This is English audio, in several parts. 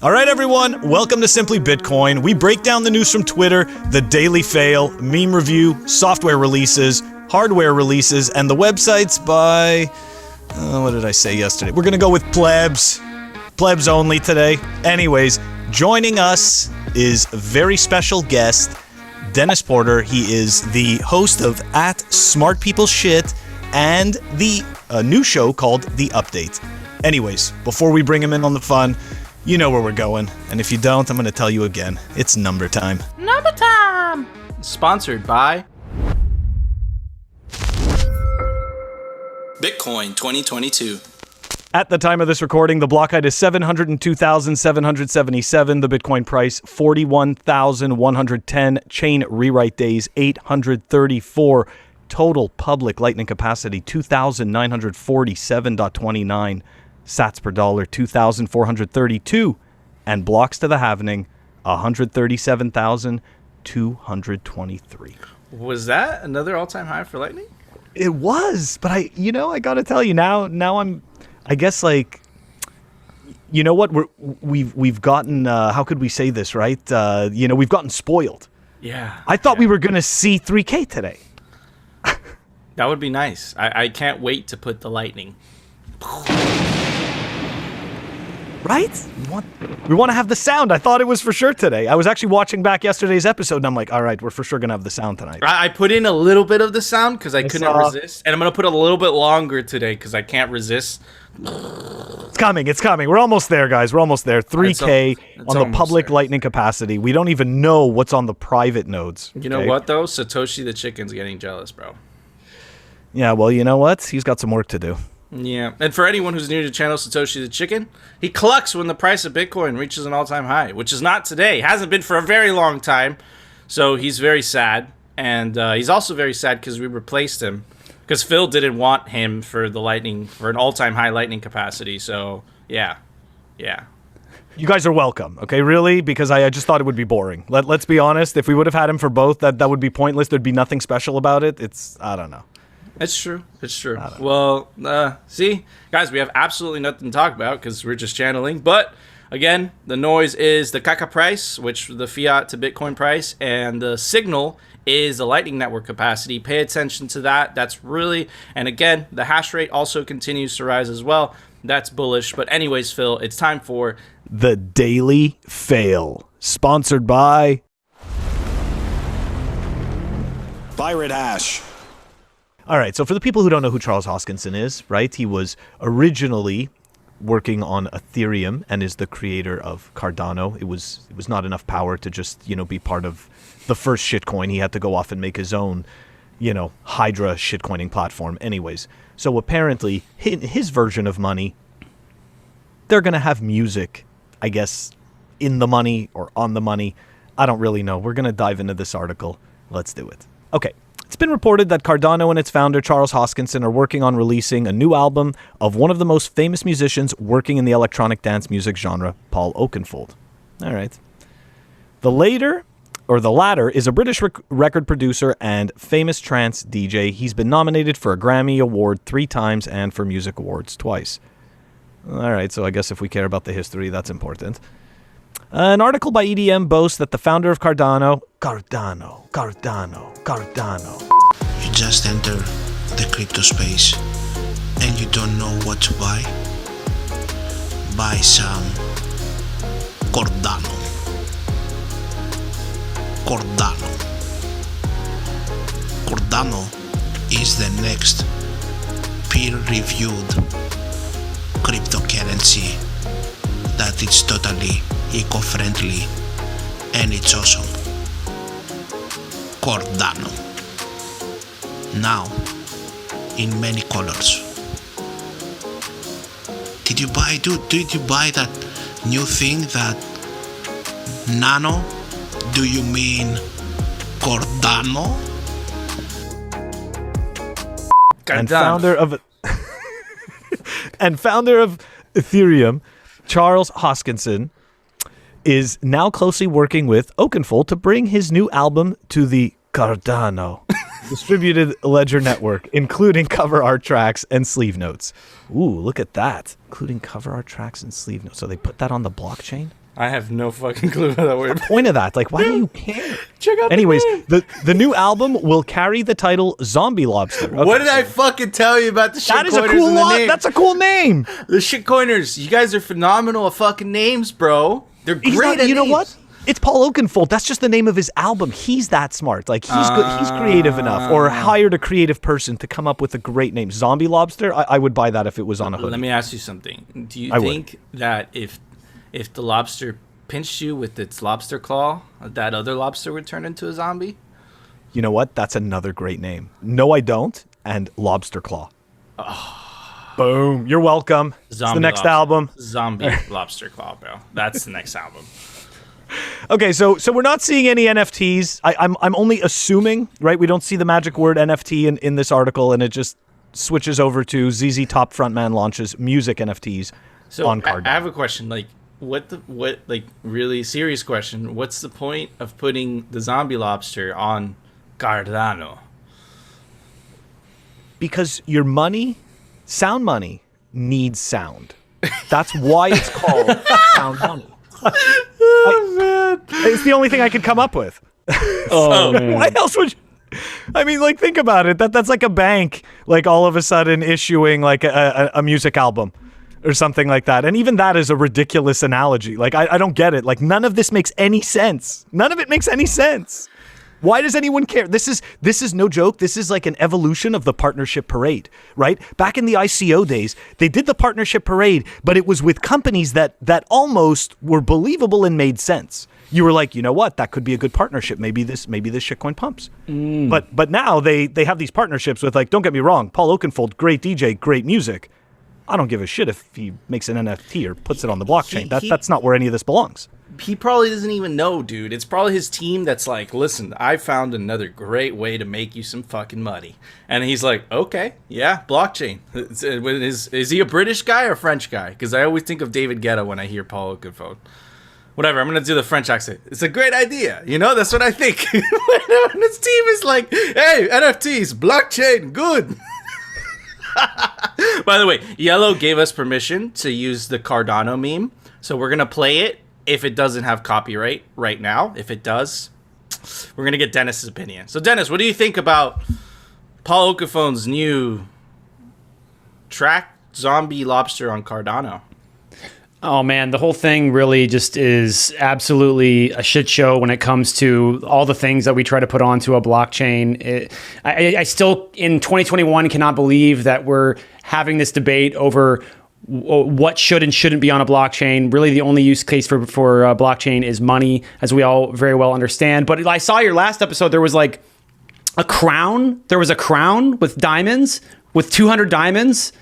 All right, everyone, welcome to Simply Bitcoin. We break down the news from Twitter, the daily fail, meme review, software releases, hardware releases, and the websites by... what did I say yesterday? We're going to go with plebs. Plebs only today. Anyways, joining us is a very special guest, Dennis Porter. He is the host of @SmartPeopleShit and the new show called The Update. Anyways, before we bring him in on the fun, you know where we're going. And if you don't, I'm going to tell you again. It's number time. Number time! Sponsored by Bitcoin 2022. At the time of this recording, the block height is 702,777. The Bitcoin price, 41,110. Chain rewrite days, 834. Total public Lightning capacity, 2,947.29. Sats per dollar, 2,432. And blocks to the halvening, 137,223. Was that another all-time high for Lightning? It was, but I got to tell you, now I guess, like, you know what, we've gotten, how could we say this, right? We've gotten spoiled. Yeah. I thought we were going to see 3K today. That would be nice. I can't wait to put the Lightning. Right? We want to have the sound. I thought it was for sure today. I was actually watching back yesterday's episode, and I'm like, all right, we're for sure going to have the sound tonight. I put in a little bit of the sound because I couldn't resist. And I'm going to put a little bit longer today because I can't resist. It's coming. We're almost there, guys. We're almost there. 3K on the public there. Lightning capacity. We don't even know what's on the private nodes. You know what, though? Satoshi the Chicken's getting jealous, bro. Yeah, well, you know what? He's got some work to do. Yeah, and for anyone who's new to the channel, Satoshi the Chicken, he clucks when the price of Bitcoin reaches an all-time high, which is not today. Hasn't been for a very long time, so he's very sad. And he's also very sad because we replaced him, because Phil didn't want him for the Lightning, for an all-time high Lightning capacity, so yeah. You guys are welcome, okay, really? Because I just thought it would be boring. Let's be honest, if we would have had him for both, that would be pointless. There'd be nothing special about it. I don't know. It's true. Well, see, guys, we have absolutely nothing to talk about because we're just channeling. But again, the noise is the Kaka price, which the fiat to Bitcoin price, and the signal is the Lightning Network capacity. Pay attention to that. That's really, and again, the hash rate also continues to rise as well. That's bullish. But anyways, Phil, it's time for the Daily Fail, sponsored by Pirate Hash. All right, so for the people who don't know who Charles Hoskinson is, right, he was originally working on Etherum and is the creator of Cardano. It was not enough power to just, be part of the first shitcoin. He had to go off and make his own, Hydra shitcoining platform anyways. So apparently, his version of money, they're going to have music, I guess, in the money or on the money. I don't really know. We're going to dive into this article. Let's do it. Okay. It's been reported that Cardano and its founder, Charles Hoskinson, are working on releasing a new album of one of the most famous musicians working in the electronic dance music genre, Paul Oakenfold. All right. The latter is a British record producer and famous trance DJ. He's been nominated for a Grammy Award 3 times and for Music Awards twice. All right, so I guess if we care about the history, that's important. An article by EDM boasts that the founder of Cardano. You just enter the crypto space and you don't know what to buy? Buy some Cardano. Cardano is the next peer-reviewed cryptocurrency that is totally eco-friendly and it's awesome. Cardano. Now, in many colors. Did you buy that new thing, that Nano? Do you mean Cardano? And founder of Etherum, Charles Hoskinson, is now closely working with Oakenfold to bring his new album to the Cardano distributed ledger network, including cover art tracks and sleeve notes. Ooh, look at that. Including cover art tracks and sleeve notes. So they put that on the blockchain? I have no fucking clue about that word. Point of that, like, why do you care? Check out Anyways, the name. the new album will carry the title Zombie Lobster. Okay, What did I fucking tell you about the shitcoiners? That is a cool name. That's a cool name. The shitcoiners. You guys are phenomenal at fucking names, bro. They're great at You know names. what? It's Paul Oakenfold. That's just the name of his album. He's that smart. Like, he's good. He's creative enough, or hired a creative person to come up with a great name. Zombie Lobster. I would buy that if it was on a hoodie. Let me ask you something. Do you I think that if the lobster pinched you with its lobster claw, that other lobster would turn into a zombie? You know what? That's another great name. No, I don't. And Lobster Claw. Boom. You're welcome. It's the next lobster. album. Zombie lobster claw, bro. That's the next album. Okay, so we're not seeing any NFTs. I'm only assuming, right? We don't see the magic word NFT in this article, and it just switches over to ZZ Top frontman launches music NFTs on Cardano. I have a question. Like, really serious question. What's the point of putting the zombie lobster on Cardano? Because your money, sound money, needs sound. That's why it's called sound money. Man. It's the only thing I could come up with. Man. Why else would you? I mean, like, think about it. That's like a bank, like, all of a sudden issuing like a music album or something like that. And even that is a ridiculous analogy. Like, I don't get it. Like, none of this makes any sense. None of it makes any sense. Why does anyone care? This is no joke. This is like an evolution of the partnership parade, right? Back in the ICO days, they did the partnership parade, but it was with companies that almost were believable and made sense. You were like, you know what? That could be a good partnership. Maybe this shitcoin pumps. But now they have these partnerships with, like, don't get me wrong, Paul Oakenfold, great DJ, great music. I don't give a shit if he makes an NFT or puts it on the blockchain. That's not where any of this belongs. He probably doesn't even know, dude. It's probably his team that's like, listen, I found another great way to make you some fucking money. And he's like, okay, yeah, blockchain. Is he a British guy or French guy? Because I always think of David Guetta when I hear Paul Oakenfold. Whatever, I'm going to do the French accent. It's a great idea. You know, that's what I think. When his team is like, hey, NFTs, blockchain, good. By the way, Yellow gave us permission to use the Cardano meme. So we're going to play it. If it doesn't have copyright right now, if it does, we're going to get Dennis's opinion. So, Dennis, what do you think about Paul Oakenfold's new track, Zombie Lobster on Cardano? Oh, man, the whole thing really just is absolutely a shit show when it comes to all the things that we try to put onto a blockchain. I still, in 2021, cannot believe that we're having this debate over what should and shouldn't be on a blockchain. Really, the only use case for blockchain is money, as we all very well understand. But I saw your last episode. There was like a crown. There was a crown with diamonds, with 200 diamonds.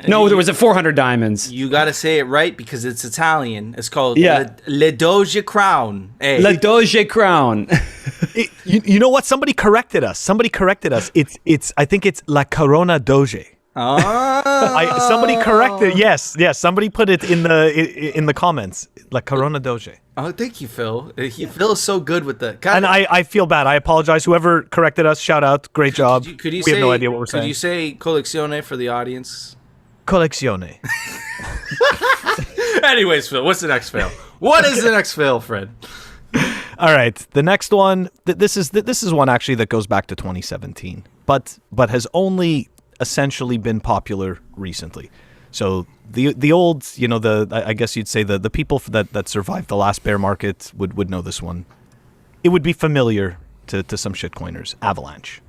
No, there was a 400 diamonds. You got to say it right because it's Italian. It's called Le Doge Crown. Hey. Le Doge Crown. You know what? Somebody corrected us. It's I think it's La Corona Doge. Oh. Somebody corrected. Yes. Somebody put it in the comments. La Corona Doge. Oh, thank you, Phil. Phil is so good with the. And I feel bad. I apologize. Whoever corrected us, shout out. Great job. Could you we have no idea what we're saying. Could you say collezione for the audience? Collezione. Anyways, Phil, what's the next fail? What is the next fail, Fred? All right, the next one. This is one actually that goes back to 2017, but has only essentially been popular recently. So the old, I guess you'd say the people that survived the last bear market would know this one. It would be familiar to some shitcoiners. Avalanche.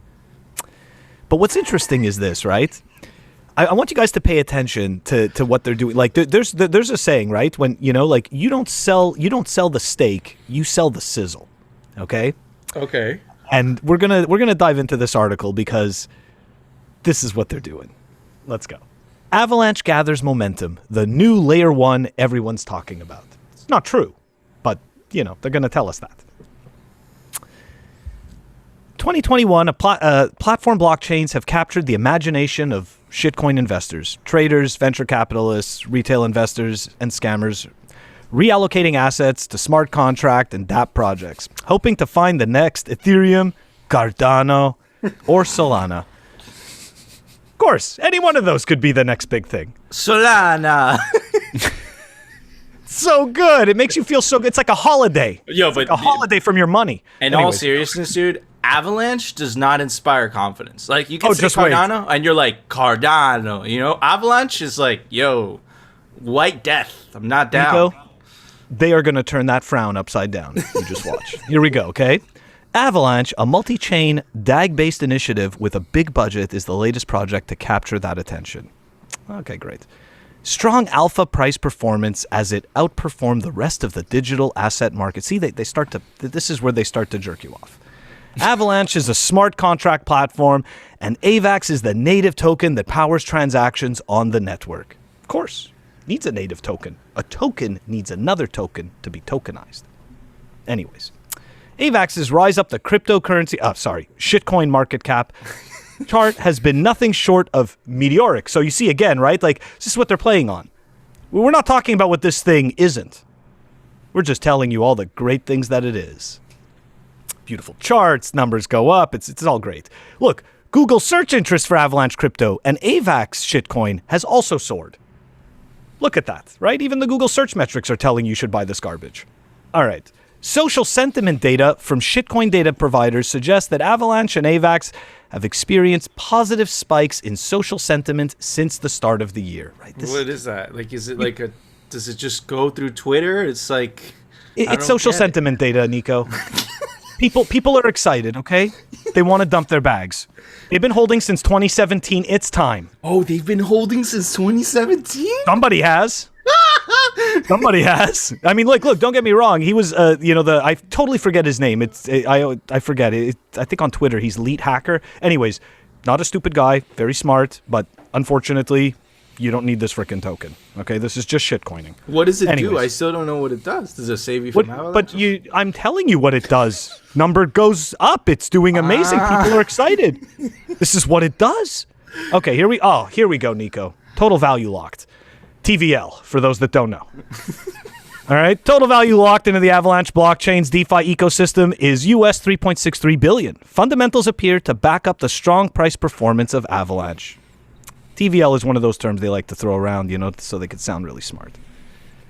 But what's interesting is this, right? I want you guys to pay attention to what they're doing. Like there's a saying, right? When you don't sell the steak, you sell the sizzle. Okay? Okay. And we're gonna dive into this article because this is what they're doing. Let's go. Avalanche gathers momentum. The new layer 1 everyone's talking about. It's not true, but they're gonna tell us that. 2021, platform blockchains have captured the imagination of shitcoin investors, traders, venture capitalists, retail investors, and scammers, reallocating assets to smart contract and dApp projects, hoping to find the next Etherum, Cardano, or Solana. Of course, any one of those could be the next big thing. Solana. so good. It makes you feel so good. It's like a holiday. Yo, it's like a holiday from your money. In all seriousness, dude, Avalanche does not inspire confidence. Like, you can say just Cardano, and you're like, Cardano, you know? Avalanche is like, yo, white death. I'm not down. Nico, they are going to turn that frown upside down. You just watch. Here we go, okay? Avalanche, a multi-chain DAG-based initiative with a big budget, is the latest project to capture that attention. Okay, great. Strong alpha price performance as it outperformed the rest of the digital asset market. See, they start to. This is where they start to jerk you off. Avalanche is a smart contract platform, and AVAX is the native token that powers transactions on the network. Of course, needs a native token. A token needs another token to be tokenized. Anyways, AVAX's rise up the cryptocurrency, shitcoin market cap chart has been nothing short of meteoric. So you see again, right? Like, this is what they're playing on. We're not talking about what this thing isn't. We're just telling you all the great things that it is. Beautiful charts, numbers go up, it's all great. Look, Google search interest for Avalanche crypto and AVAX shitcoin has also soared. Look at that, right? Even the Google search metrics are telling you should buy this garbage. All right. Social sentiment data from shitcoin data providers suggests that Avalanche and AVAX have experienced positive spikes in social sentiment since the start of the year. Right? What is that? Like, is it like a? Does it just go through Twitter? It's like it's social sentiment data, Nico. People are excited. Okay, they want to dump their bags. They've been holding since 2017. It's time. Oh, they've been holding since 2017. Somebody has. Somebody has. I mean, look, don't get me wrong. He was, I totally forget his name. I forget it. I think on Twitter he's Elite Hacker. Anyways, not a stupid guy, very smart, but unfortunately, you don't need this frickin' token. Okay, this is just shitcoining. What does it do? I still don't know what it does. Does it save you from Avalanche? But I'm telling you what it does. Number goes up. It's doing amazing. People are excited. This is what it does. Okay, here we go, Nico. Total value locked. TVL, for those that don't know. All right, total value locked into the Avalanche blockchain's DeFi ecosystem is US $3.63 billion. Fundamentals appear to back up the strong price performance of Avalanche. TVL is one of those terms they like to throw around, so they could sound really smart.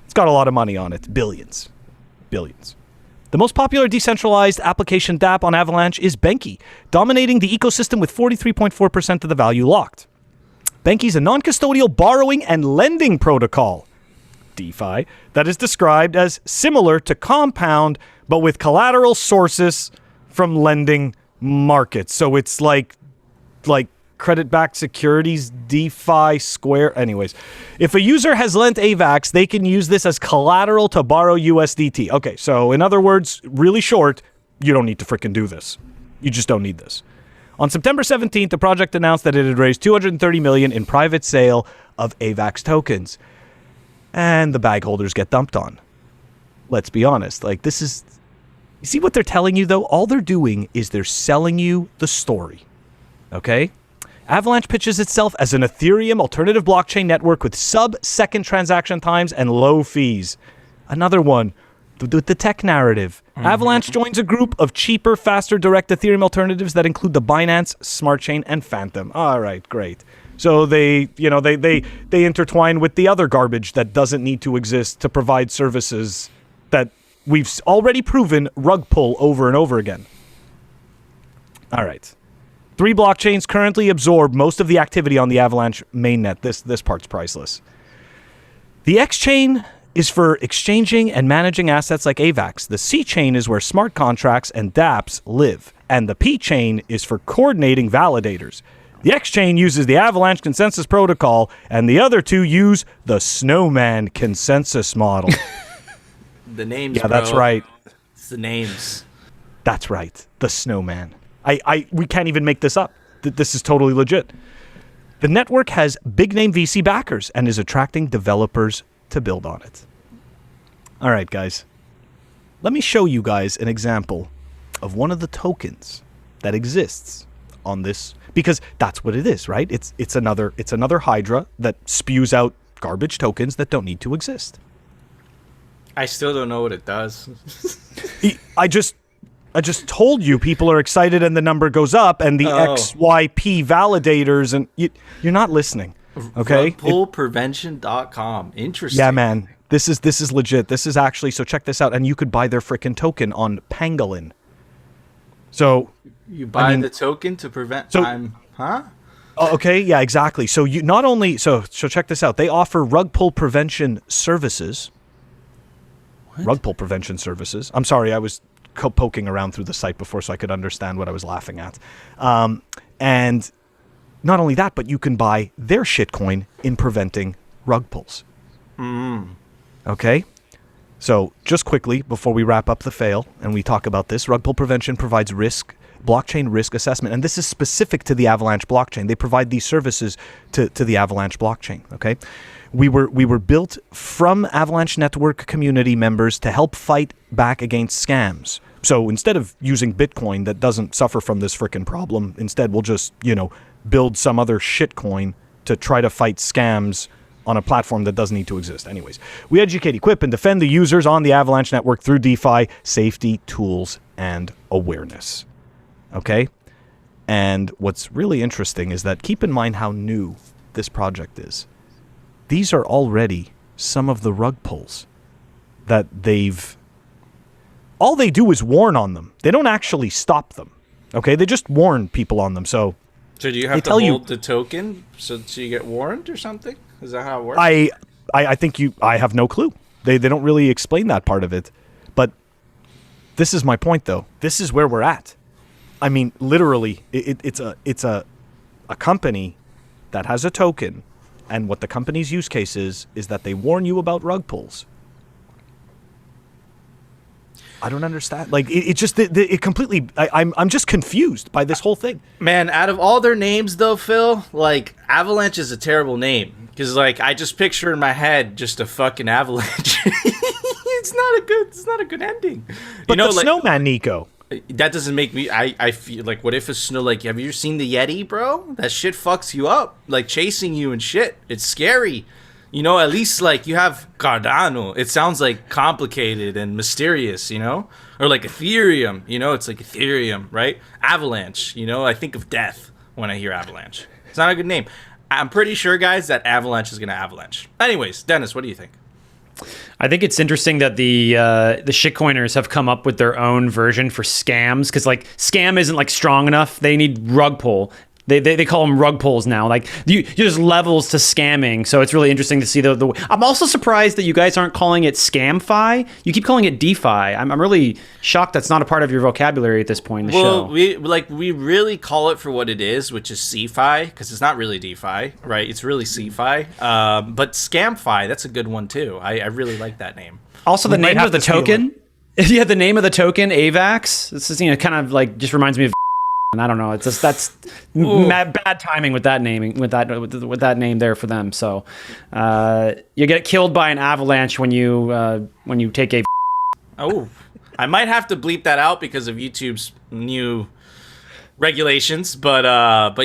It's got a lot of money on it, billions. Billions. The most popular decentralized application dApp on Avalanche is Benki, dominating the ecosystem with 43.4% of the value locked. Benki is a non-custodial borrowing and lending protocol, DeFi, that is described as similar to Compound, but with collateral sources from lending markets. So it's like credit-backed securities, DeFi, Square. Anyways, if a user has lent AVAX, they can use this as collateral to borrow USDT. Okay, so in other words, really short, you don't need to frickin' do this. You just don't need this. On September 17th, the project announced that it had raised $230 million in private sale of AVAX tokens. And the bag holders get dumped on. Let's be honest. You see what they're telling you, though? All they're doing is they're selling you the story. Okay? Avalanche pitches itself as an Ethereum alternative blockchain network with sub-second transaction times and low fees. Another one. The tech narrative. Mm-hmm. Avalanche joins a group of cheaper, faster, direct Ethereum alternatives that include the Binance, Smart Chain, and Phantom. All right, great. So they intertwine with the other garbage that doesn't need to exist to provide services that we've already proven rug pull over and over again. All right. 3 blockchains currently absorb most of the activity on the Avalanche mainnet. This part's priceless. The X chain is for exchanging and managing assets like AVAX. The C chain is where smart contracts and dApps live. And the P chain is for coordinating validators. The X chain uses the Avalanche consensus protocol, and the other two use the Snowman consensus model. The names, yeah, that's right. It's the names. That's right. The Snowman. We can't even make this up. This is totally legit. The network has big-name VC backers and is attracting developers to build on it. All right, guys. Let me show you guys an example of one of the tokens that exists on this, because that's what it is, right? It's another Hydra that spews out garbage tokens that don't need to exist. I still don't know what it does. I just told you people are excited and the number goes up and the XYP validators and you're not listening. Okay, Rugpullprevention.com. Interesting. yeah, man, this is legit. This is actually, so check this out, and you could buy their freaking token on Pangolin. So You buy the token to prevent time, huh? Okay, yeah, exactly. So you not only so check this out. They offer rug pull prevention services. What? Rug pull prevention services. I'm sorry, I was poking around through the site before so I could understand what I was laughing at. And not only that, but you can buy their shitcoin in preventing rug pulls. Okay? So just quickly, before we wrap up the fail and we talk about this, rug pull prevention provides blockchain risk assessment. And this is specific to the Avalanche blockchain. They provide these services to the Avalanche blockchain, okay? We were built from Avalanche Network community members to help fight back against scams. So instead of using Bitcoin that doesn't suffer from this frickin' problem, instead we'll just, build some other shitcoin to try to fight scams on a platform that doesn't need to exist. Anyways, we educate, equip, and defend the users on the Avalanche network through DeFi, safety, tools, and awareness. Okay? And what's really interesting is that keep in mind how new this project is. These are already some of the rug pulls that all they do is warn on them. They don't actually stop them. Okay? They just warn people on them. So do you have to hold the token so you get warned or something? Is that how it works? I think I have no clue. They don't really explain that part of it. But this is my point, though. This is where we're at. I mean, literally, it's a company that has a token, and what the company's use case is that they warn you about rug pulls. I don't understand. Like, it just, it completely, I'm just confused by this whole thing. Man, out of all their names, though, Phil, like, Avalanche is a terrible name. Because, like, I just picture in my head just a fucking avalanche. It's not a good ending. But the snowman, Nico. That doesn't make me, I feel like, what if a snow, like, have you seen the Yeti, bro? That shit fucks you up. Like, chasing you and shit. It's scary. At least, like, you have Cardano. It sounds, like, complicated and mysterious, Or, like, Etherum, It's like Etherum, right? Avalanche, I think of death when I hear Avalanche. It's not a good name. I'm pretty sure, guys, that Avalanche is going to avalanche. Anyways, Dennis, what do you think? I think it's interesting that the shitcoiners have come up with their own version for scams, because, like, scam isn't, like, strong enough. They need rug pull. They call them rug pulls now. Like, there's levels to scamming, so it's really interesting to see the. I'm also surprised that you guys aren't calling it scamfi. You keep calling it DeFi. I'm really shocked that's not a part of your vocabulary at this point in the show. Well, we really call it for what it is, which is CeFi, because it's not really DeFi, right? It's really CeFi. But scamfi, that's a good one too. I really like that name. Also, the name of the token. Yeah, the name of the token, AVAX. This is kind of like just reminds me of. And I don't know. It's just that's bad timing with that naming with that name there for them. So you get killed by an avalanche when you take a. Oh, I might have to bleep that out because of YouTube's new regulations. But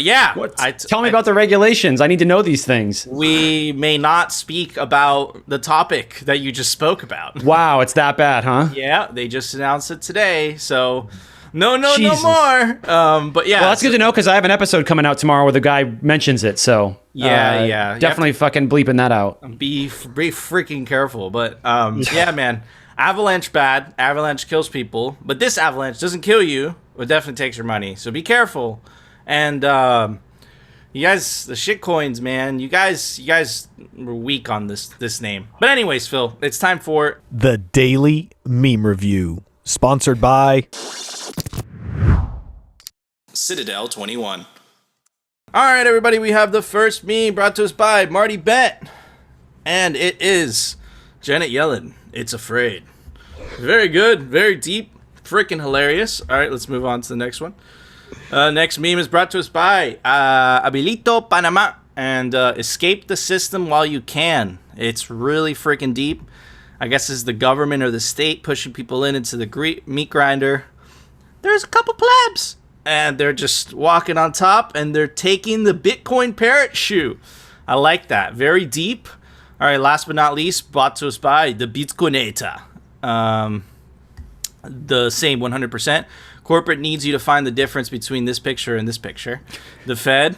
yeah, tell me about the regulations. I need to know these things. We may not speak about the topic that you just spoke about. Wow, it's that bad, huh? Yeah, they just announced it today. So. No more. But yeah. Well, that's good to know because I have an episode coming out tomorrow where the guy mentions it. So yeah. Definitely fucking bleeping that out. Be freaking careful. But yeah, man. Avalanche bad. Avalanche kills people. But this avalanche doesn't kill you. It definitely takes your money. So be careful. And you guys, the shitcoins, man. You guys were weak on this name. But anyways, Phil, it's time for the Daily Meme Review, sponsored by Citadel 21. All right, everybody, we have the first meme brought to us by Marty Bent, and it is Janet Yellen. It's afraid. Very good, very deep, freaking hilarious. All right, let's move on to the next one. Next meme is brought to us by Habilito Panama, and escape the system while you can. It's really freaking deep. I guess it's the government or the state pushing people into the meat grinder. There's a couple plebs, and they're just walking on top, and they're taking the Bitcoin parrot shoe. I like that. Very deep. All right, last but not least, brought to us by the Bitcoinator. the same 100%. Corporate needs you to find the difference between this picture and this picture. The Fed,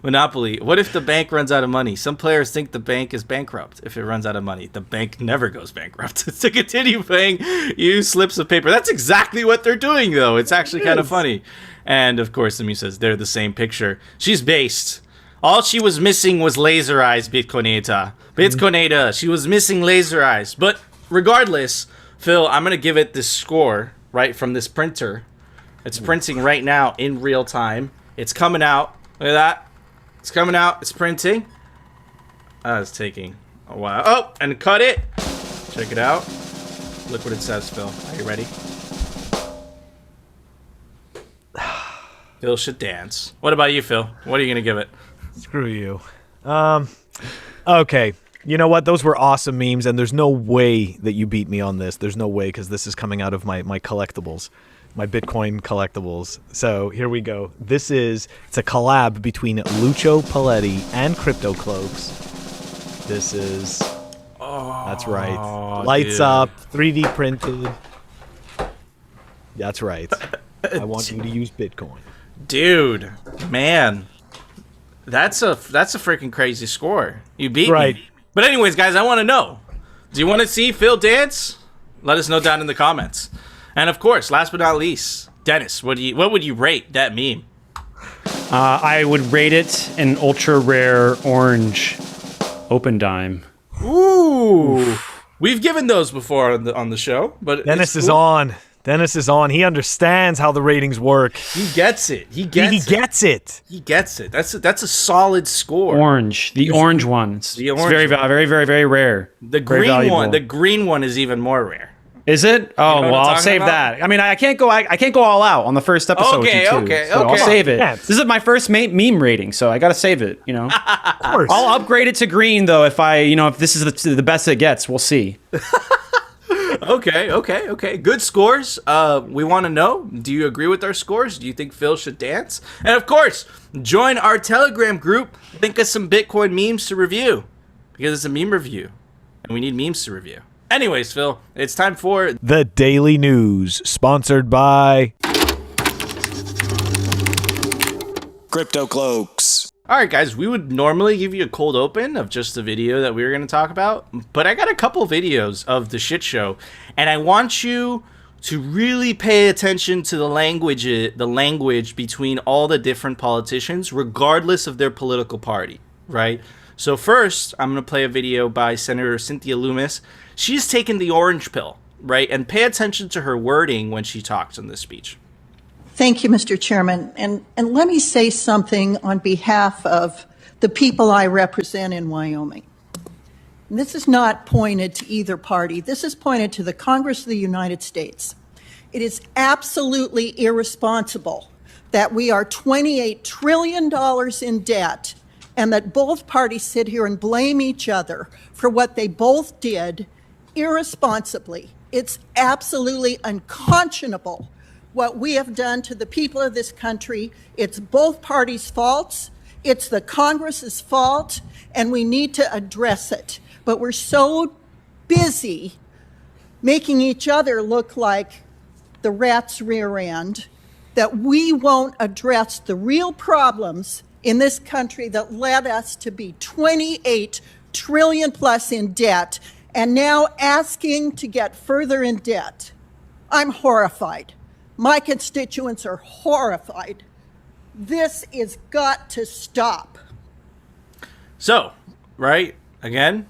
Monopoly. What if the bank runs out of money? Some players think the bank is bankrupt if it runs out of money. The bank never goes bankrupt. To continue paying you slips of paper. That's exactly what they're doing, though. It's actually kind of funny. And, of course, Samu says they're the same picture. She's based. All she was missing was laser eyes, Bitcoinata. Bitcoinata. She was missing laser eyes. But regardless, Phil, I'm going to give it this score right from this printer. It's printing right now in real time. It's coming out. Look at that. It's coming out. It's printing. It's taking a while. Oh, and cut it. Check it out. Look what it says, Phil. Are you ready? Phil should dance. What about you, Phil? What are you going to give it? Screw you. Okay. You know what? Those were awesome memes, and there's no way that you beat me on this. There's no way, because this is coming out of my collectibles, my Bitcoin collectibles. So here we go. It's a collab between Lucio Paletti and Crypto Cloaks. This is, that's right. Lights up, 3D printed. That's right. I want you to use Bitcoin. Dude, man. That's a freaking crazy score. You beat me. But anyways, guys, I want to know. Do you want to see Phil dance? Let us know down in the comments. And of course, last but not least, Dennis, what would you rate that meme? I would rate it an ultra rare orange open dime. Ooh. We've given those before on the show, but Dennis is on. Dennis is on. He understands how the ratings work. He gets it. He gets it. That's a solid score. Orange, the orange one. It's very, very, very, very rare. The green one is even more rare. Is it? Oh, well, I'll save that. I mean, I can't go all out on the first episode. Okay. I'll save it. Yeah. This is my first meme rating, so I gotta save it. Of course. I'll upgrade it to green though if if this is the best it gets. We'll see. Okay. Good scores. We want to know, do you agree with our scores? Do you think Phil should dance? And of course, join our Telegram group. Think of some Bitcoin memes to review, because it's a meme review, and we need memes to review. Anyways, Phil, it's time for the Daily News, sponsored by Crypto Cloaks. All right, guys, we would normally give you a cold open of just the video that we were going to talk about, but I got a couple videos of the shit show, and I want you to really pay attention to the language between all the different politicians, regardless of their political party, right? So first, I'm going to play a video by Senator Cynthia Lummis. She's taken the orange pill, right? And pay attention to her wording when she talks in this speech. Thank you, Mr. Chairman. And let me say something on behalf of the people I represent in Wyoming. And this is not pointed to either party. This is pointed to the Congress of the United States. It is absolutely irresponsible that we are $28 trillion in debt and that both parties sit here and blame each other for what they both did irresponsibly. It's absolutely unconscionable what we have done to the people of this country. It's both parties' faults. It's the Congress's fault, and we need to address it. But we're so busy making each other look like the rat's rear end that we won't address the real problems in this country that led us to be 28 trillion plus in debt and now asking to get further in debt. I'm horrified. My constituents are horrified. This is got to stop. So, right, again,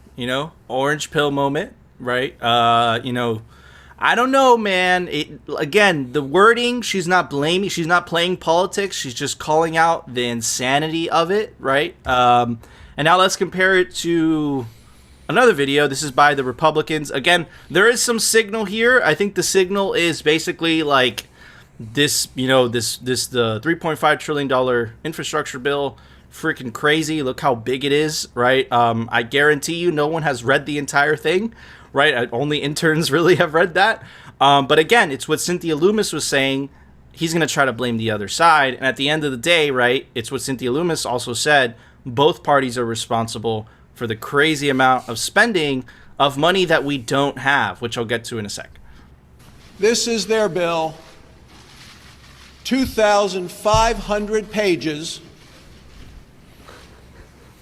orange pill moment, right? I don't know, man. Again, the wording, she's not blaming, she's not playing politics. She's just calling out the insanity of it, right? And now let's compare it to another video. This is by the Republicans. Again, there is some signal here. I think the signal is basically like this, the $3.5 trillion infrastructure bill, freaking crazy. Look how big it is, right? I guarantee you no one has read the entire thing, right? Only interns really have read that. But again, it's what Cynthia Lummis was saying. He's going to try to blame the other side. And at the end of the day, right, it's what Cynthia Lummis also said. Both parties are responsible for the crazy amount of spending of money that we don't have, which I'll get to in a sec. This is their bill, 2,500 pages.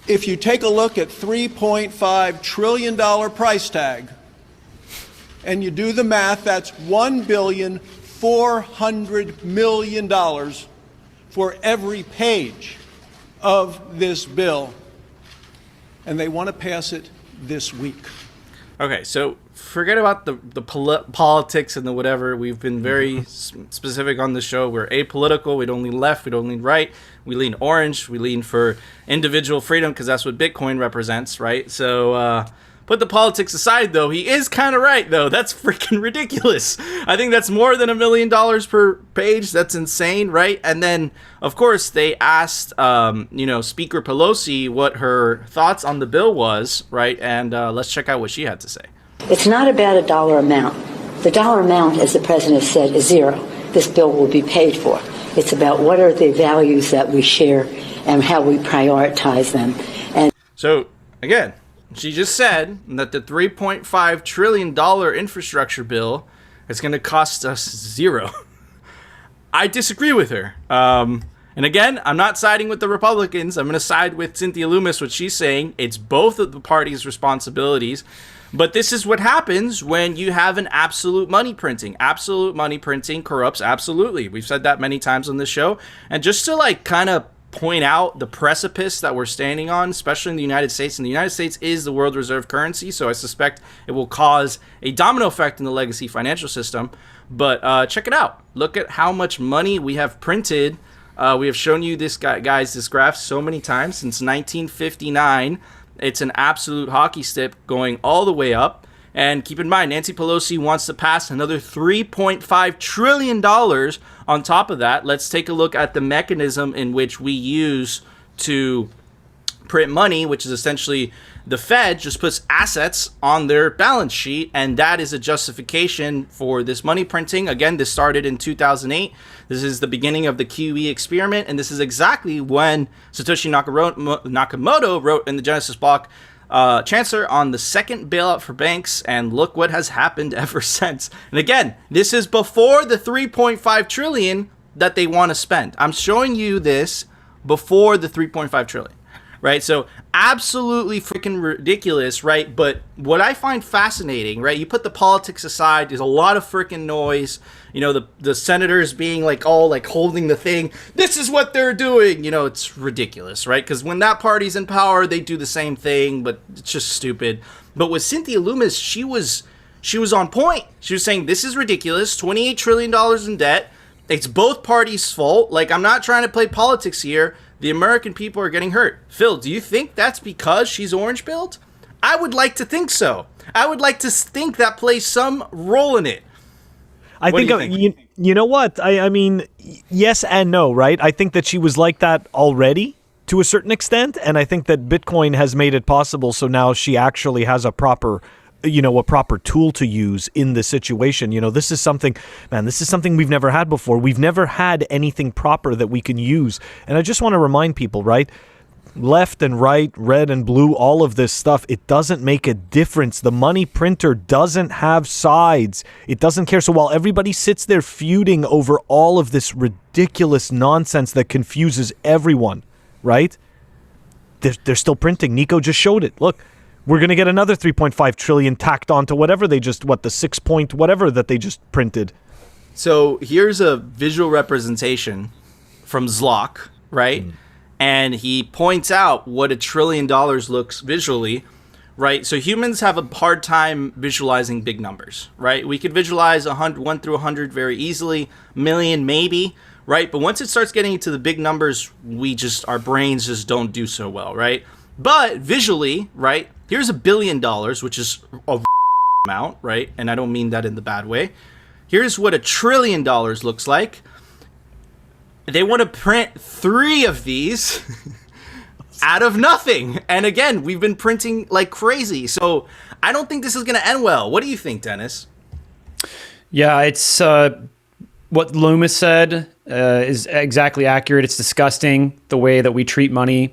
If you take a look at $3.5 trillion price tag, and you do the math, that's $1,400,000,000 for every page of this bill. And they want to pass it this week. Okay, so forget about the politics and the whatever. We've been very specific on the show. We're apolitical. We don't lean left. We don't lean right. We lean orange. We lean for individual freedom because that's what Bitcoin represents, right? So put the politics aside, though. He is kind of right, though. That's freaking ridiculous. I think that's more than $1 million per page. That's insane, right? And then, of course, they asked, Speaker Pelosi what her thoughts on the bill was, right? And let's check out what she had to say. It's not about a dollar amount. The dollar amount, as the president said, is zero. This bill will be paid for. It's about what are the values that we share and how we prioritize them. And so, again, she just said that the $3.5 trillion infrastructure bill is going to cost us zero. I disagree with her. And again, I'm not siding with the Republicans. I'm going to side with Cynthia Lummis, what she's saying. It's both of the parties' responsibilities. But this is what happens when you have an absolute money printing. Absolute money printing corrupts absolutely. We've said that many times on this show. And just to kind of point out the precipice that we're standing on, especially in the United States. And the United States is the world reserve currency, so I suspect it will cause a domino effect in the legacy financial system. But check it out. Look at how much money we have printed. We have shown you this this graph so many times since 1959. It's an absolute hockey stick going all the way up. And keep in mind, Nancy Pelosi wants to pass another $3.5 trillion on top of that. Let's take a look at the mechanism in which we use to print money, which is essentially the Fed just puts assets on their balance sheet, and that is a justification for this money printing. Again, this started in 2008. This is the beginning of the QE experiment, and this is exactly when Satoshi Nakamoto wrote in the Genesis block, Chancellor on the second bailout for banks, and look what has happened ever since. And again, this is before the $3.5 trillion that they want to spend. I'm showing you this before the $3.5 trillion, right? So absolutely freaking ridiculous, right? But what I find fascinating, right? You put the politics aside, there's a lot of freaking noise. You know, the senators being all holding the thing. This is what they're doing. You know, it's ridiculous, right? Because when that party's in power, they do the same thing, but it's just stupid. But with Cynthia Lummis, she was on point. She was saying, this is ridiculous, $28 trillion in debt. It's both parties' fault. I'm not trying to play politics here. The American people are getting hurt. Phil, do you think that's because she's orange-pilled? I would like to think so. I would like to think that plays some role in it. I think, you know what? I mean, yes and no, right? I think that she was like that already to a certain extent, and I think that Bitcoin has made it possible, so now she actually has a proper tool to use in the situation. This is something we've never had before. We've never had anything proper that we can use. And I just want to remind people, right? Left and right, red and blue, all of this stuff, it doesn't make a difference. The money printer doesn't have sides. It doesn't care. So while everybody sits there feuding over all of this ridiculous nonsense that confuses everyone, right? They're still printing. Nico just showed it. Look, we're going to get another 3.5 trillion tacked onto whatever they just, the 6 point whatever that they just printed. So here's a visual representation from Zlock, right? And he points out what $1 trillion looks visually, right? So humans have a hard time visualizing big numbers, right? We could visualize 1 through 100 very easily, million maybe, right? But once it starts getting into the big numbers, our brains just don't do so well, right? But visually, right, here's $1 billion, which is a amount, right? And I don't mean that in the bad way. Here's what $1 trillion looks like. They want to print 3 of these out of nothing. And again, we've been printing like crazy. So I don't think this is going to end well. What do you think, Dennis? Yeah, it's what Lummis said is exactly accurate. It's disgusting the way that we treat money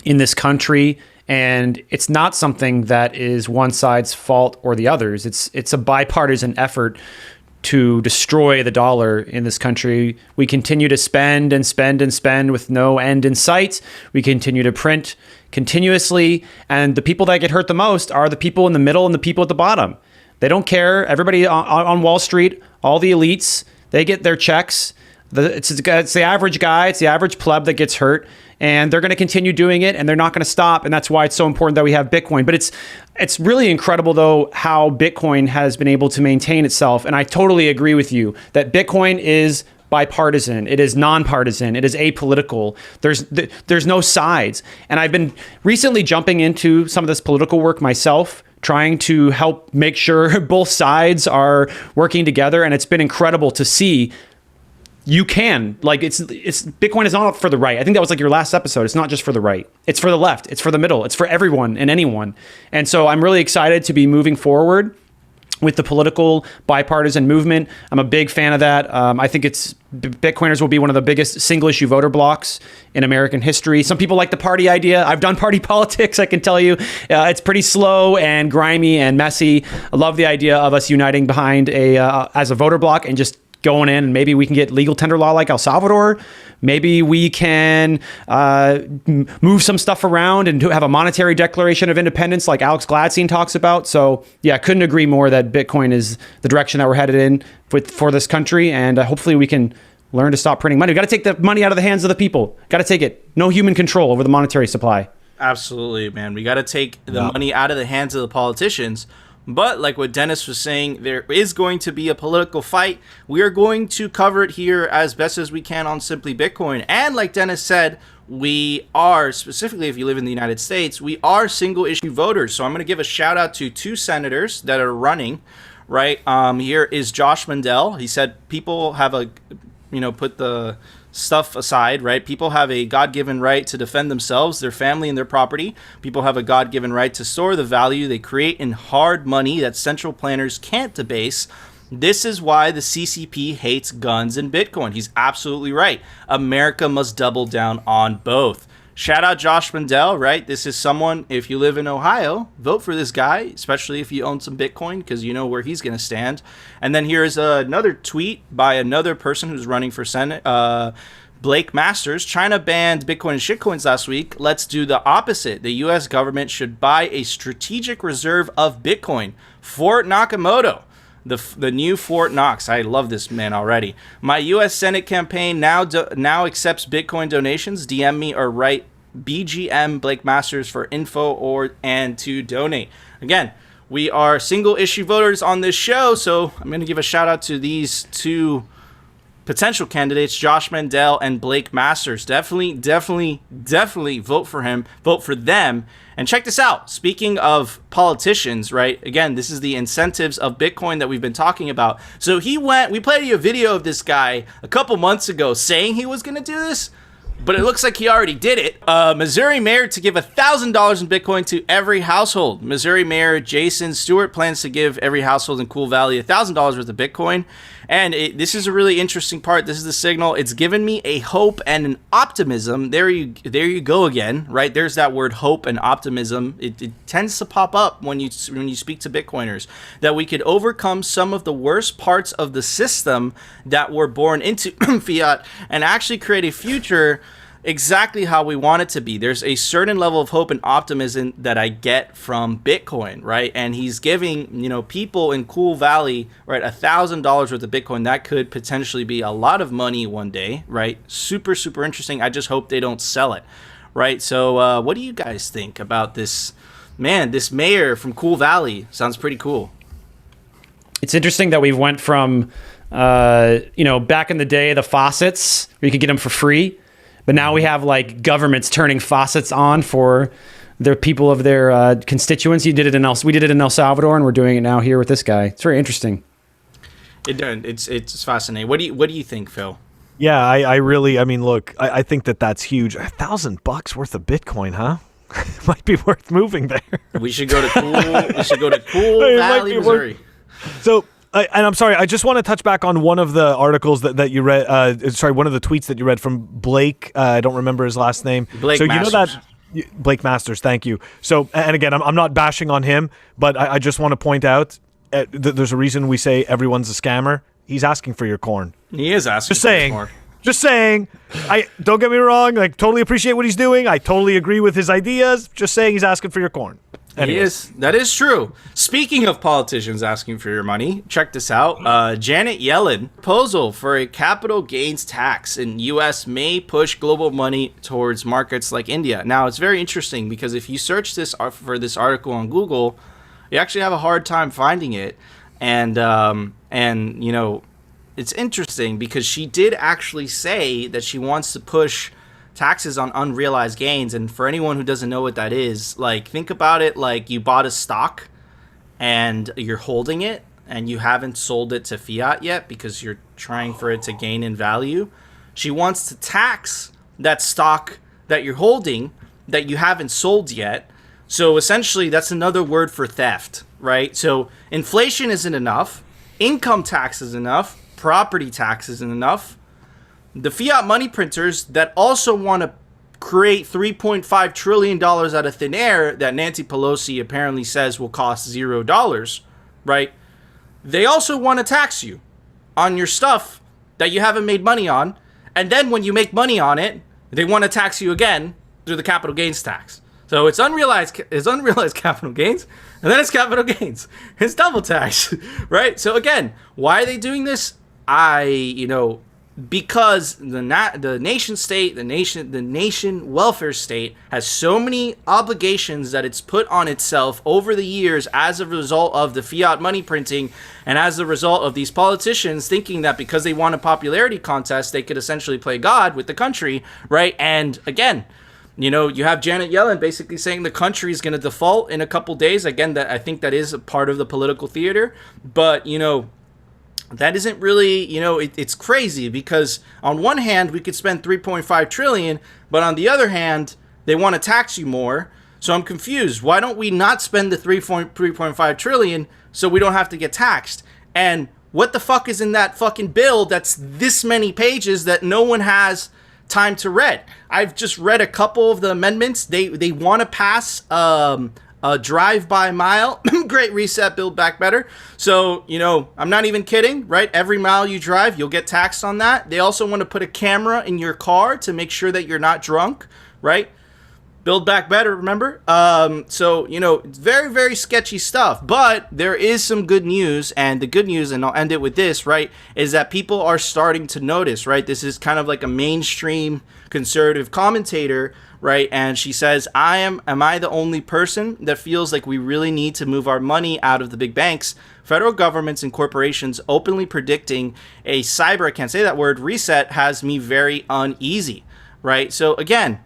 in this country. And it's not something that is one side's fault or the other's. It's a bipartisan effort to destroy the dollar in this country. We continue to spend and spend and spend with no end in sight. We continue to print continuously. And the people that get hurt the most are the people in the middle and the people at the bottom. They don't care. Everybody on Wall Street, all the elites, they get their checks. It's the average guy, it's the average pleb that gets hurt, and they're going to continue doing it, and they're not going to stop, and that's why it's so important that we have Bitcoin. But it's really incredible, though, how Bitcoin has been able to maintain itself, and I totally agree with you that Bitcoin is bipartisan, it is nonpartisan, it is apolitical. There's no sides, and I've been recently jumping into some of this political work myself, trying to help make sure both sides are working together, and it's been incredible to see. You can, like, it's Bitcoin is not for the right. I think that was like your last episode. It's not just for the right. It's for the left. It's for the middle. It's for everyone and anyone. And so I'm really excited to be moving forward with the political bipartisan movement. I'm a big fan of that. I think Bitcoiners will be one of the biggest single issue voter blocks in American history. Some people like the party idea. I've done party politics, I can tell you. It's pretty slow and grimy and messy. I love the idea of us uniting behind as a voter block and just going in, and maybe we can get legal tender law like El Salvador. Maybe we can move some stuff around and have a monetary declaration of independence like Alex Gladstein talks about. So yeah, I couldn't agree more that Bitcoin is the direction that we're headed in for this country. And hopefully we can learn to stop printing money. We got to take the money out of the hands of the people. Got to take it. No human control over the monetary supply. Absolutely, man. We got to take the money out of the hands of the politicians. But like what Dennis was saying, there is going to be a political fight. We are going to cover it here as best as we can on Simply Bitcoin. And like Dennis said, we are, specifically if you live in the United States, we are single issue voters. So I'm going to give a shout out to 2 senators that are running, right? Here is Josh Mandel. He said people have put the stuff aside, right? People have a God-given right to defend themselves, their family, and their property. People have a God-given right to store the value they create in hard money that central planners can't debase. This is why the CCP hates guns and Bitcoin. He's absolutely right. America must double down on both. Shout out Josh Mandel, right? This is someone, if you live in Ohio, vote for this guy, especially if you own some Bitcoin, because you know where he's going to stand. And then here's another tweet by another person who's running for Senate, Blake Masters. China banned Bitcoin and shitcoins last week. Let's do the opposite. The U.S. government should buy a strategic reserve of Bitcoin. Fort Nakamoto. The new Fort Knox. I love this man already. My U.S. Senate campaign now accepts Bitcoin donations. DM me or write BGM Blake Masters for info and to donate. Again, we are single issue voters on this show, so I'm going to give a shout out to these 2 potential candidates, Josh Mandel and Blake Masters. Definitely vote for him. Vote for them. And check this out. Speaking of politicians, right? Again, this is the incentives of Bitcoin that we've been talking about. So we played you a video of this guy a couple months ago saying he was going to do this, but it looks like he already did it. Missouri mayor to give $1,000 in Bitcoin to every household. Missouri Mayor Jason Stewart plans to give every household in Cool Valley $1,000 worth of Bitcoin. And this is a really interesting part. This is the signal. It's given me a hope and an optimism. There you go again, right? There's that word hope and optimism. It tends to pop up when you speak to Bitcoiners, that we could overcome some of the worst parts of the system that were born into fiat and actually create a future exactly how we want it to be. There's a certain level of hope and optimism that I get from Bitcoin, right? And he's giving, people in Cool Valley, right, $1,000 worth of Bitcoin. That could potentially be a lot of money one day, right? Super, super interesting. I just hope they don't sell it, right? So what do you guys think about this? Man, this mayor from Cool Valley sounds pretty cool. It's interesting that we went from, back in the day, the faucets, where you could get them for free. But now we have like governments turning faucets on for their people of their constituents. We did it in El Salvador, and we're doing it now here with this guy. It's very interesting. It's fascinating. What do you think, Phil? Yeah, I really mean, look, I think that's huge. $1,000 worth of Bitcoin, huh? Might be worth moving there. We should go to Cool Valley, Missouri. So. And I'm sorry, I just want to touch back on one of the articles that you read. One of the tweets that you read from Blake. I don't remember his last name. Blake Masters. Blake Masters. Thank you. So, and again, I'm not bashing on him, but I just want to point out there's a reason we say everyone's a scammer. He's asking for your corn. He is asking Just for saying. more. Just saying. I don't get me wrong. Like, totally appreciate what he's doing. I totally agree with his ideas. Just saying, he's asking for your corn. He is. That is true. Speaking of politicians asking for your money, check this out. Janet Yellen proposal for a capital gains tax in U.S. may push global money towards markets like India. Now, it's very interesting because if you search this for this article on Google, you actually have a hard time finding it. And you know, it's interesting because she did actually say that she wants to push taxes on unrealized gains. And for anyone who doesn't know what that is, like, think about it like you bought a stock and you're holding it and you haven't sold it to fiat yet because you're trying for it to gain in value. She wants to tax that stock that you're holding that you haven't sold yet. So essentially that's another word for theft, right? So inflation isn't enough, income tax is enough, property tax isn't enough. The fiat money printers that also want to create $3.5 trillion out of thin air that Nancy Pelosi apparently says will cost $0, right? They also want to tax you on your stuff that you haven't made money on. And then when you make money on it, they want to tax you again through the capital gains tax. So it's unrealized capital gains, and then it's capital gains. It's double tax, right? So again, why are they doing this? Because the nation state, the nation welfare state has so many obligations that it's put on itself over the years as a result of the fiat money printing and as a result of these politicians thinking that because they won a popularity contest, they could essentially play God with the country, right? And again, you have Janet Yellen basically saying the country is going to default in a couple days. Again, that I think that is a part of the political theater, but that isn't really, it's crazy because on one hand, we could spend 3.5 trillion, but on the other hand, they want to tax you more. So I'm confused. Why don't we not spend the 3.5 trillion so we don't have to get taxed? And what the fuck is in that fucking bill that's this many pages that no one has time to read? I've just read a couple of the amendments. They want to pass a drive-by mile, Great Reset, Build Back Better. So, I'm not even kidding, right? Every mile you drive, you'll get taxed on that. They also want to put a camera in your car to make sure that you're not drunk, right? Build Back Better, remember? So, it's very, very sketchy stuff. But there is some good news, and the good news, and I'll end it with this, right, is that people are starting to notice, right? This is kind of like a mainstream conservative commentator, right? And she says, am I the only person that feels like we really need to move our money out of the big banks? Federal governments and corporations openly predicting a cyber, I can't say that word, reset has me very uneasy, right? So again,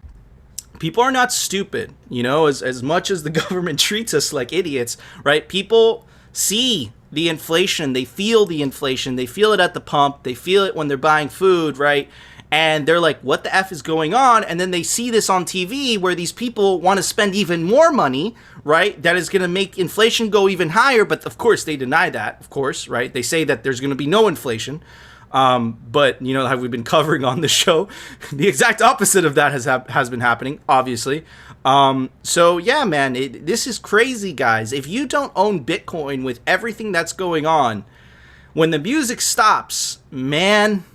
people are not stupid, as much as the government treats us like idiots, right? People see the inflation, they feel the inflation, they feel it at the pump, they feel it when they're buying food, right? And they're like, what the F is going on? And then they see this on TV where these people want to spend even more money, right? That is going to make inflation go even higher. But of course, they deny that, of course, right? They say that there's going to be no inflation. But, have we been covering on the show? The exact opposite of that has been happening, obviously. So, yeah, man, this is crazy, guys. If you don't own Bitcoin with everything that's going on, when the music stops, man,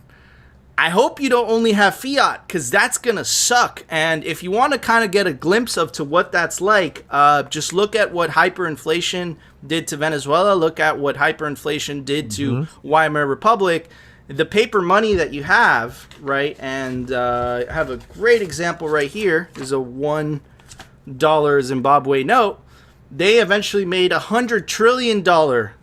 I hope you don't only have fiat, because that's going to suck. And if you want to kind of get a glimpse of to what that's like, just look at what hyperinflation did to Venezuela. Look at what hyperinflation did to Weimar Republic. The paper money that you have, right? And I have a great example right here. There's a $1 Zimbabwe note. They eventually made $100 trillion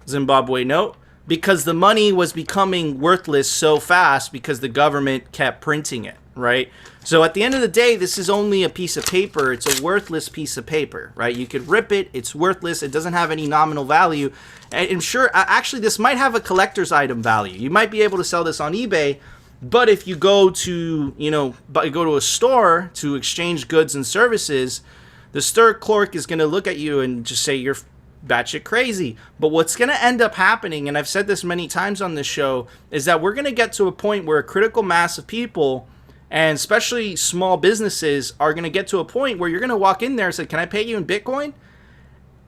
Zimbabwe note, because the money was becoming worthless so fast because the government kept printing it, right? So at the end of the day, this is only a piece of paper. It's a worthless piece of paper, right? You could rip it. It's worthless. It doesn't have any nominal value. And I'm sure, actually, this might have a collector's item value. You might be able to sell this on eBay, but if you go to, go to a store to exchange goods and services, the store clerk is going to look at you and just say, you're batshit crazy. But what's going to end up happening, and I've said this many times on this show, is that we're going to get to a point where a critical mass of people, and especially small businesses, are going to get to a point where you're going to walk in there and say, can I pay you in Bitcoin?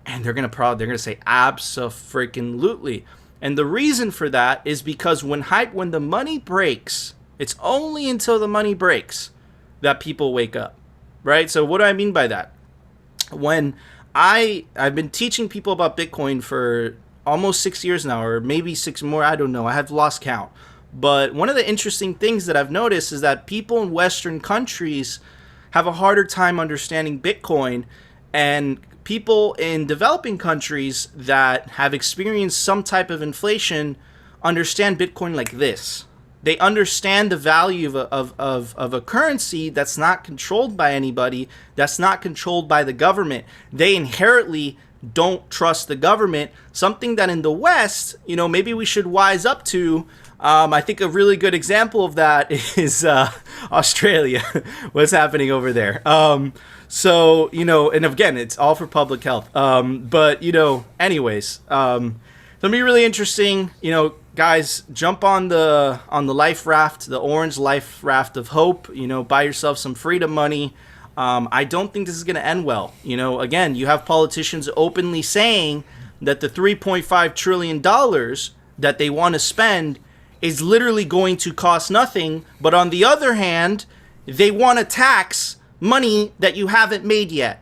And they're going to say, abso-freaking-lutely. And the reason for that is because when the money breaks, it's only until the money breaks that people wake up, right? So what do I mean by that? When I've been teaching people about Bitcoin for almost 6 years now, or maybe 6 more, I don't know. I have lost count. But one of the interesting things that I've noticed is that people in Western countries have a harder time understanding Bitcoin, and people in developing countries that have experienced some type of inflation understand Bitcoin like this. They understand the value of a currency that's not controlled by anybody, that's not controlled by the government. They inherently don't trust the government, something that in the West, maybe we should wise up to. I think a really good example of that is Australia, what's happening over there. So, and again, it's all for public health. But, anyways, it'll be really interesting. Guys, jump on the life raft, the orange life raft of hope. Buy yourself some freedom money. I don't think this is going to end well. Again, you have politicians openly saying that the $3.5 trillion that they want to spend is literally going to cost nothing. But on the other hand, they want to tax money that you haven't made yet.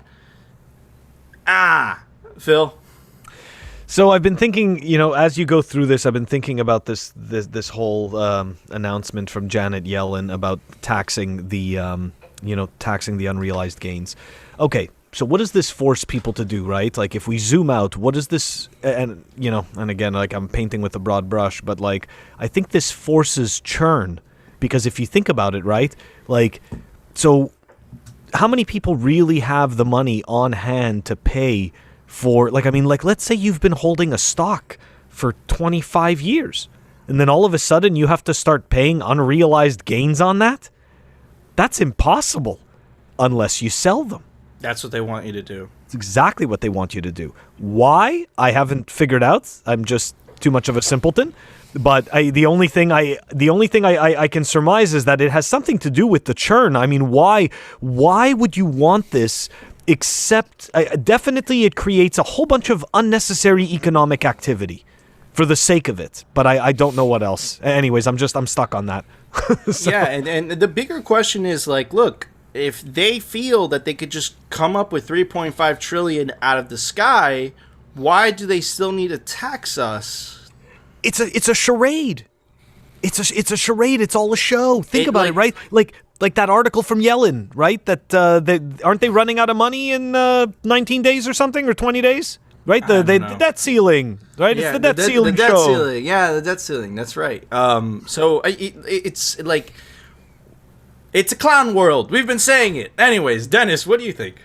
Phil? So I've been thinking, as you go through this, I've been thinking about this whole announcement from Janet Yellen about taxing the unrealized gains. Okay, so what does this force people to do, right? Like, if we zoom out, what does this, and again, like, I'm painting with a broad brush, but like, I think this forces churn, because if you think about it, right, like, so how many people really have the money on hand to pay for, let's say you've been holding a stock for 25 years, and then all of a sudden you have to start paying unrealized gains on that? That's impossible unless you sell them. That's what they want you to do. It's exactly what they want you to do. Why? I haven't figured out. I'm just too much of a simpleton. But the only thing I can surmise is that it has something to do with the churn. I mean, why would you want this? Except, definitely it creates a whole bunch of unnecessary economic activity for the sake of it. But I don't know what else. Anyways, I'm stuck on that. So. Yeah, and the bigger question is, like, look, if they feel that they could just come up with 3.5 trillion out of the sky, why do they still need to tax us? It's a charade. It's a charade. It's all a show. Think about it, right? Like that article from Yellen, right? That aren't they running out of money in 19 days or something, or 20 days? Right? The debt ceiling, right? Yeah, it's the debt ceiling the debt show. Ceiling. Yeah, the debt ceiling. That's right. So it's like, it's a clown world. We've been saying it. Anyways, Dennis, what do you think?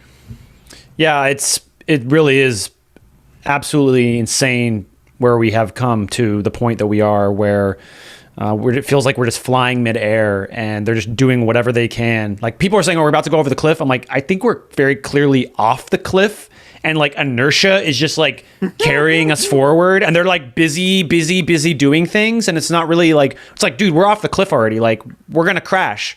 Yeah, it really is absolutely insane where we have come to the point that we are, where it feels like we're just flying midair and they're just doing whatever they can. Like, people are saying, "Oh, we're about to go over the cliff." I'm like, I think we're very clearly off the cliff. And like, inertia is just like carrying us forward, and they're like busy doing things. And it's not really like, it's like, dude, we're off the cliff already. Like, we're going to crash.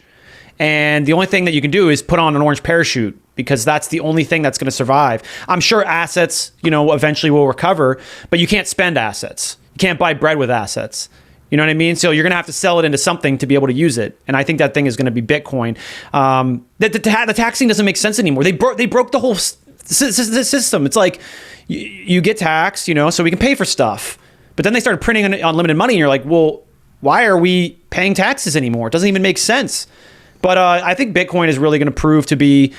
And the only thing that you can do is put on an orange parachute, because that's the only thing that's going to survive. I'm sure assets, eventually will recover, but you can't spend assets. You can't buy bread with assets. You know what I mean? So you're going to have to sell it into something to be able to use it. And I think that thing is going to be Bitcoin. The taxing doesn't make sense anymore. They broke the whole system. It's like, you get taxed, so we can pay for stuff. But then they started printing unlimited money, and you're like, well, why are we paying taxes anymore? It doesn't even make sense. But I think Bitcoin is really going to prove to be,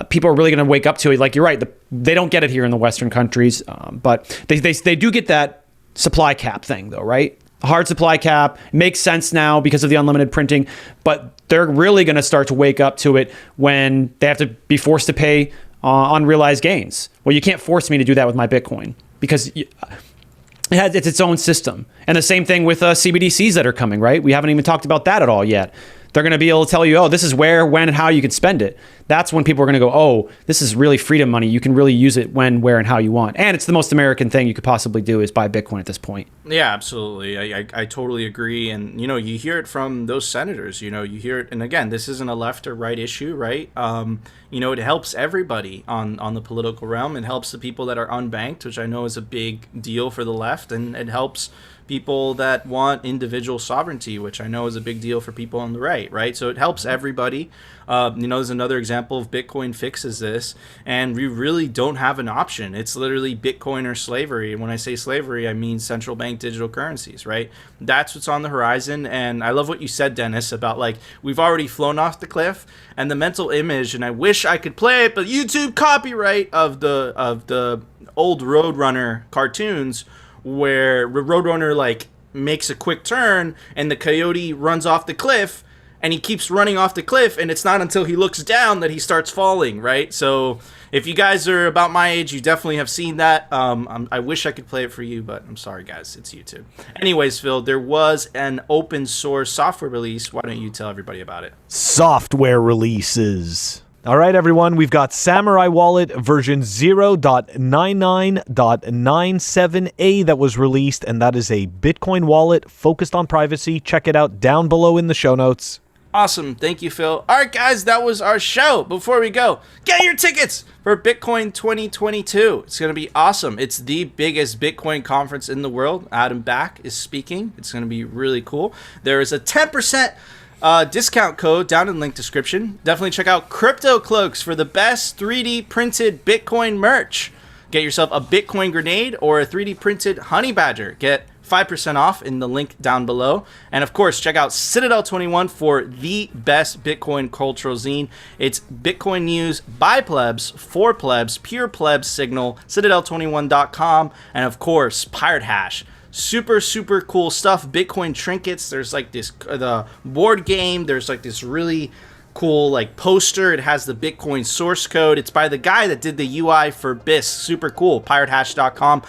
people are really going to wake up to it. Like, you're right, they don't get it here in the Western countries, but they do get that supply cap thing, though, right? A hard supply cap makes sense now because of the unlimited printing, but they're really going to start to wake up to it when they have to be forced to pay unrealized gains. Well, you can't force me to do that with my Bitcoin, because it's its own system. And the same thing with CBDCs that are coming, right? We haven't even talked about that at all yet. they're going to be able to tell you, oh, this is where, when, and how you can spend it. That's when people are going to go, oh, this is really freedom money. You can really use it when, where, and how you want. And it's the most American thing you could possibly do is buy Bitcoin at this point. Yeah, absolutely. I totally agree. And, you know, you hear it from those senators, you know, you hear it. And again, this isn't a left or right issue, right? You know, it helps everybody on the political realm. It helps the people that are unbanked, which I know is a big deal for the left. And it helps people that want individual sovereignty, which I know is a big deal for people on the right? So it helps everybody. You know, there's another example of Bitcoin fixes this, and we really don't have an option. It's literally Bitcoin or slavery. And when I say slavery, I mean central bank digital currencies, right? That's what's on the horizon. And I love what you said, Dennis, about like we've already flown off the cliff, and the mental image, and I wish I could play it, but YouTube copyright of the old Roadrunner cartoons, where Roadrunner like makes a quick turn and the coyote runs off the cliff, and he keeps running off the cliff, and it's not until he looks down that he starts falling, right? So if you guys are about my age, you definitely have seen that. I wish I could play it for you, but I'm sorry, guys. It's YouTube. Anyways, Phil, there was an open source software release. Why don't you tell everybody about it? Software releases. All right, everyone, we've got Samourai Wallet version 0.99.97a that was released, and that is a Bitcoin wallet focused on privacy. Check it out down below in the show notes. Awesome. Thank you, Phil. All right, guys, that was our show. Before we go, get your tickets for Bitcoin 2022. It's going to be awesome. It's the biggest Bitcoin conference in the world. Adam Back is speaking. It's going to be really cool. There is a 10% discount code down in the link description. Definitely check out Cloaks for the best 3D printed Bitcoin merch. Get yourself a Bitcoin grenade or a 3D printed honey badger. Get 5% off in the link down below. And of course, check out Citadel 21 for the best Bitcoin cultural zine. It's Bitcoin news by plebs, for plebs, pure plebs signal, citadel21.com, and of course, Pirate Hash. Super cool stuff. Bitcoin trinkets. There's like this the board game. There's like this really cool like poster. It has the Bitcoin source code. It's by the guy that did the UI for BIS. Super cool. piratehash.com.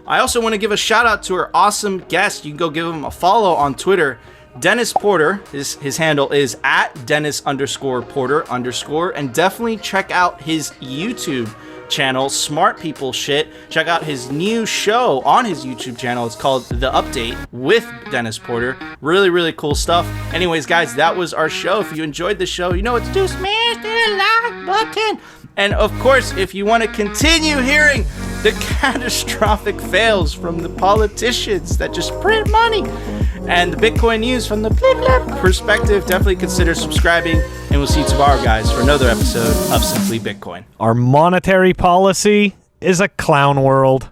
I also want to give a shout out to our awesome guest. You can go give him a follow on Twitter. Dennis Porter. His handle is @Dennis_Porter_, and definitely check out his YouTube channel, Smart People Shit. Check out his new show on his YouTube channel. It's called The Update with Dennis Porter. Really cool stuff. Anyways, guys, that was our show. If you enjoyed the show, you know what to do. Smash that like button. And of course, if you want to continue hearing the catastrophic fails from the politicians that just print money and the Bitcoin news from the blip perspective, definitely consider subscribing. And we'll see you tomorrow, guys, for another episode of Simply Bitcoin. Our monetary policy is a clown world.